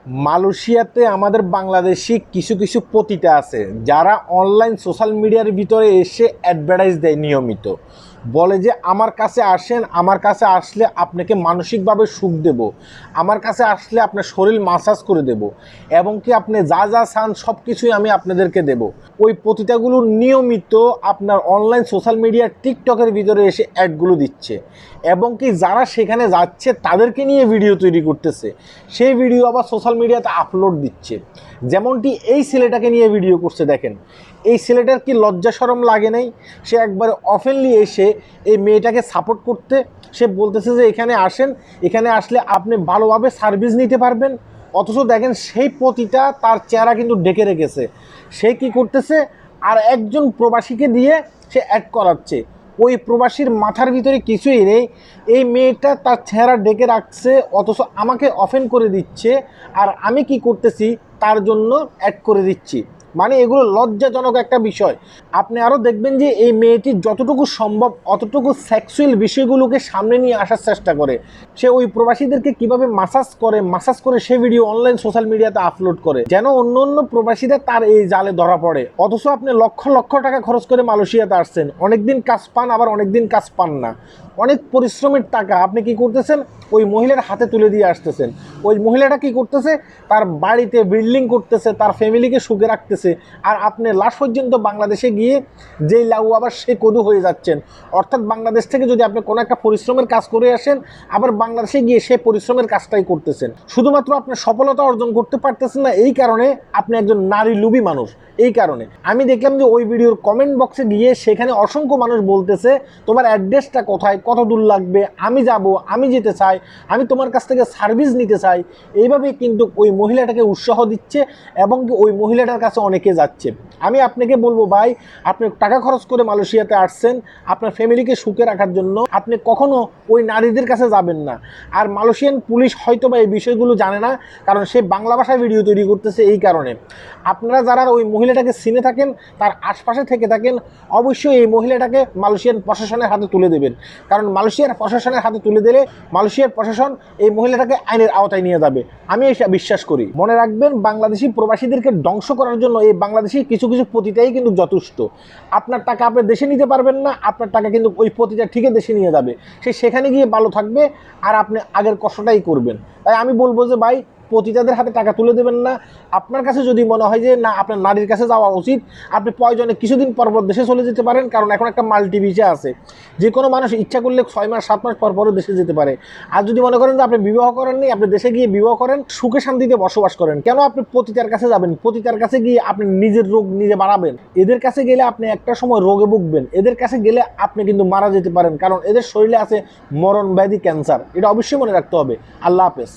মালয়েশিয়াতে আমাদের বাংলাদেশি কিছু কিছু পতিতা আছে যারা অনলাইন সোশ্যাল মিডিয়ার ভিতরে এসে অ্যাডভার্টাইজ দেয় নিয়মিত। বলে যে আমার কাছে আসেন, আমার কাছে আসলে আপনাকে মানসিকভাবে সুখ দেব, আমার কাছে আসলে আপনার শরীর মাসাজ করে দেব, এবং কি আপনি যা যা চান সব কিছুই আমি আপনাদেরকে দেব। ওই পতিতাগুলো নিয়মিত আপনার অনলাইন সোশ্যাল মিডিয়া টিকটকের ভিতরে এসে অ্যাডগুলো দিচ্ছে, এবং কি যারা সেখানে যাচ্ছে তাদেরকে নিয়ে ভিডিও তৈরি করতেছে, সেই ভিডিও আবার সোশ্যাল মিডিয়াতে আপলোড দিচ্ছে। যেমনটি এই ছেলেটাকে নিয়ে ভিডিও করছে। দেখেন এই ছেলেটার কি লজ্জা শরম লাগে নাই? সে একবারে অফেনলি এসে এই মেয়েটাকে সাপোর্ট করতে সে বলতেছে যে এখানে আসেন, এখানে আসলে আপনি ভালোভাবে সার্ভিস নিতে পারবেন। অথচ দেখেন সেই পতিটা তার চেহারা কিন্তু ঢেকে রেখেছে। সে কি করতেছে, আর একজন প্রবাসীকে দিয়ে সে অ্যাড করাচ্ছে। ওই প্রবাসীর মাথার ভিতরে কিছুই নেই, এই মেয়েটা তার চেহারা ঢেকে রাখছে অথচ আমাকে অফেন করে দিচ্ছে, আর আমি কি করতেছি তার জন্য অ্যাড করে দিচ্ছি। মানে এগুলো লজ্জাজনক একটা বিষয়। আপনি আরও দেখবেন যে এই মেয়েটি যতটুকু সম্ভব অতটুকু সেক্সুয়াল বিষয়গুলোকে সামনে নিয়ে আসার চেষ্টা করে। সে ওই প্রবাসীদেরকে কিভাবে মাসাজ করে সে ভিডিও অনলাইন সোশ্যাল মিডিয়াতে আপলোড করে, যেন অন্য অন্য প্রবাসীরা তার এই জালে ধরা পড়ে। অথচ আপনি লক্ষ লক্ষ টাকা খরচ করে মালয়েশিয়াতে আসছেন, অনেকদিন কাজ পান, আবার অনেকদিন কাজ পান না। অনেক পরিশ্রমের টাকা আপনি কি করতেছেন, ওই মহিলার হাতে তুলে দিয়ে আসতেছেন। ওই মহিলাটা কি করতেছে, তার বাড়িতে বিল্ডিং করতেছে, তার ফ্যামিলিকে সুখে রাখতেছে, আর আপনি লাস্ট পর্যন্ত বাংলাদেশে গিয়ে যেই লাউ আবার সে কদু হয়ে যাচ্ছেন। অর্থাৎ বাংলাদেশ থেকে যদি আপনি কোনো একটা পরিশ্রমের কাজ করে আসেন, আবার বাংলাদেশে গিয়ে সে পরিশ্রমের কাজটাই করতেছেন। শুধুমাত্র আপনি সফলতা অর্জন করতে পারতেছেন না, এই কারণে আপনি একজন নারী লুবী মানুষ। এই কারণে আমি দেখলাম যে ওই ভিডিওর কমেন্ট বক্সে গিয়ে সেখানে অসংখ্য মানুষ বলতেছে তোমার অ্যাড্রেসটা কোথায়, কত দূর লাগবে, আমি যাব, আমি যেতে চাই, আমি তোমার কাছ থেকে সার্ভিস নিতে চাই। এইভাবে কিন্তু ওই মহিলাটাকে উৎসাহ দিচ্ছে, এবং ওই মহিলাটার কাছে অনেকে যাচ্ছে। আমি আপনাকে বলবো ভাই, আপনি টাকা খরচ করে মালয়েশিয়াতে আসছেন আপনার ফ্যামিলিকে সুখে রাখার জন্য, আপনি কখনো ওই নারীদের কাছে যাবেন না। আর মালয়েশিয়ান পুলিশ হয়তো বা এই বিষয়গুলো জানে না, কারণ সে বাংলা ভাষায় ভিডিও তৈরি করতেছে। এই কারণে আপনারা যারা ওই মহিলাটাকে চিনে থাকেন, তার আশপাশে থেকে থাকেন, অবশ্যই এই মহিলাটাকে মালয়েশিয়ান প্রশাসনের হাতে তুলে দেবেন। কারণ মালয়েশিয়ার প্রশাসনের হাতে তুলে দিলে মালয়েশিয়ার প্রশাসন এই মহিলাটাকে আইনের আওতায় নিয়ে যাবে, আমি এটা বিশ্বাস করি। মনে রাখবেন, বাংলাদেশি প্রবাসীদেরকে ধ্বংস করার জন্য এই বাংলাদেশি কিছু কিছু পতিতাই কিন্তু যথেষ্ট। আপনার টাকা আপনি দেশে নিতে পারবেন না, আপনার টাকা কিন্তু ওই পতিতা ঠিকই দেশে নিয়ে যাবে। সে সেখানে গিয়ে ভালো থাকবে, আর আপনি আগের কষ্টটাই করবেন। তাই আমি বলবো যে ভাই, পতিতাদের হাতে টাকা তুলে দেবেন না। আপনার কাছে যদি মনে হয় যে না আপনার নারীর কাছে যাওয়া উচিত, আপনি প্রয়োজনে কিছুদিন পর দেশে চলে যেতে পারেন, কারণ এখন একটা মাল্টি ভিসা আছে। যে কোনো মানুষ ইচ্ছা করলে 6 মাস 7 মাস পরও দেশে যেতে পারে। আর যদি মনে করেন যে আপনি বিবাহ করেননি, আপনি দেশে গিয়ে বিবাহ করেন, সুখে শান্তিতে বসবাস করেন। কেন আপনি পতিতার কাছে যাবেন? পতিতার কাছে গিয়ে আপনি নিজের রোগ নিজে বাড়াবেন। এদের কাছে গেলে আপনি একটা সময় রোগে ভুগবেন, এদের কাছে গেলে আপনি কিন্তু মারা যেতে পারেন, কারণ এদের শরীরে আছে মরণ ব্যাধি, ক্যান্সার। এটা অবশ্যই মনে রাখতে হবে। আল্লাহ হাফেজ।